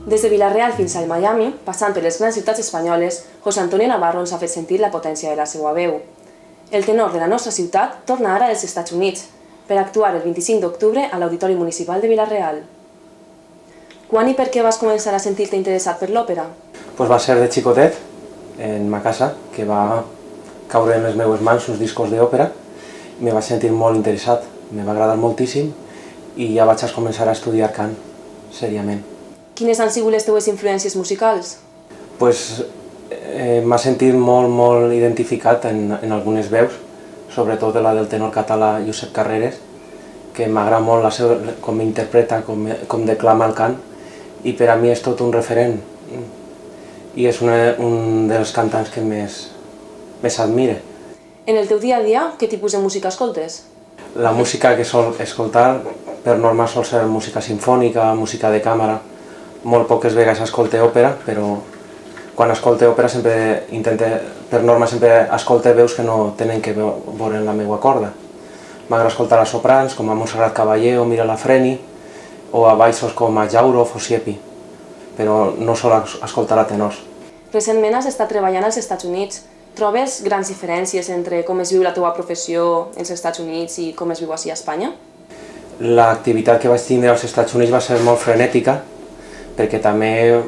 Des de Vila-real fins a Miami, passant per les grans ciutats espanyoles, José Antonio Navarro ens ha fet sentir la potència de la seva veu. El tenor de la nostra ciutat torna ara dels Estats Units per actuar el 25 d'octubre a l'Auditori Municipal de Vila-real. Quan i per què vas començar a sentir-te interessat per l'òpera? Pues va ser de xicotet, en ma casa, que va caure en les meves mans uns discos d'òpera. Me vaig sentir molt interessat, me va agradar moltíssim i ja vaig començar a estudiar cant, seriament. Quines han sigut les teves influències musicals? Pues m'ha sentit molt identificat en algunes veus, sobretot la del tenor català Josep Carreras, que m'agrada molt com interpreta, com declama el cant, i per a mi és tot un referent. I és un dels cantants que més admire. En el teu dia a dia, què tipus de música escoltes? La música que sol escoltar, per norma, sol ser música sinfònica, música de càmera. Molt poques vegades escolte òpera, però quan escolte òpera per norma sempre escolte veus que no tenen que veure en la meva corda. M'agrada escoltar a soprans com a Montserrat Caballé o Mirella Freni, o a baixos com a Jaurov o Siepi, però no sol escoltar a tenors. Recentment has estat treballant als Estats Units. Trobes grans diferències entre com es viu la teva professió als Estats Units i com es viu així a Espanya? L'activitat que vaig tindre als Estats Units va ser molt frenètica, perquè també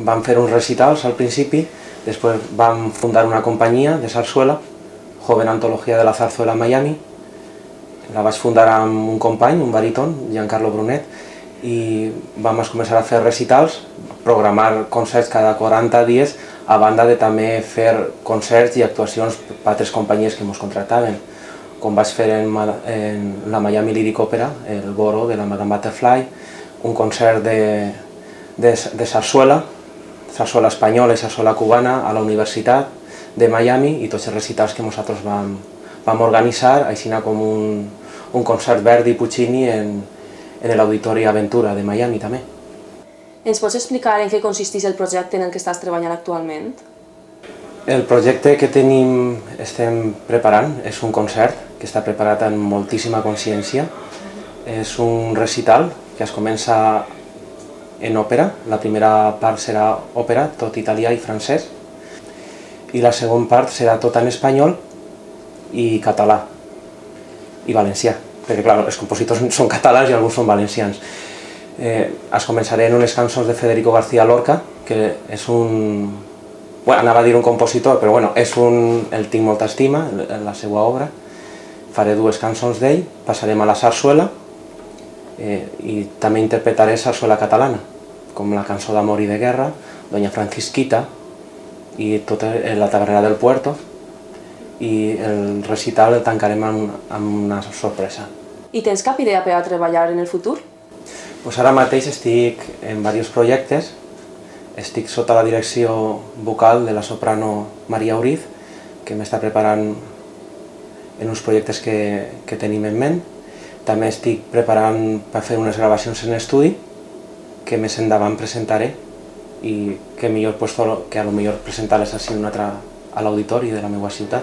vam fer uns recitals al principi, després vam fundar una companyia de sarsuela, Joven Antología de la Zarzuela Miami. La vaig fundar amb un company, un baríton, Giancarlo Brunet, i vam començar a fer recitals, programar concerts cada 40 dies, a banda de també fer concerts i actuacions per altres companyies que ens contractaven, com vaig fer en la Miami Lyric Opera, el Boro de la Madame Butterfly, un concert de sarsuela espanyola i sarsuela cubana a la Universitat de Miami, i tots els recitals que nosaltres vam organitzar, així com un concert Verdi i Puccini en l'Auditori Aventura de Miami també. Ens pots explicar en què consisteix el projecte en el que estàs treballant actualment? El projecte que estem preparant és un concert que està preparat amb moltíssima consciència. És un recital que es comença en òpera. La primera part serà òpera, tot italià i francès, i la segona part serà tot en espanyol i català i valencià, perquè clar, els compositors són catalans i alguns són valencians. Es començaré en unes cançons de Federico García Lorca, que és anava a dir un compositor, però el tinc molta estima, la seva obra. Faré dues cançons d'ell, passarem a la sarsuela i també interpretaré sarsuela catalana, com la cançó d'amor i de guerra, Doña Francisquita i tota la tavernera del Puerto, i el recital el tancarem amb una sorpresa. I tens cap idea per a treballar en el futur? Ara mateix estic en diversos projectes. Estic sota la direcció vocal de la soprano Maria Uriz, que m'està preparant en uns projectes que tenim en ment. També estic preparant per fer unes gravacions en estudi, que més endavant presentaré, i que millor que a lo millor presentar-les així a l'auditori de la meva ciutat.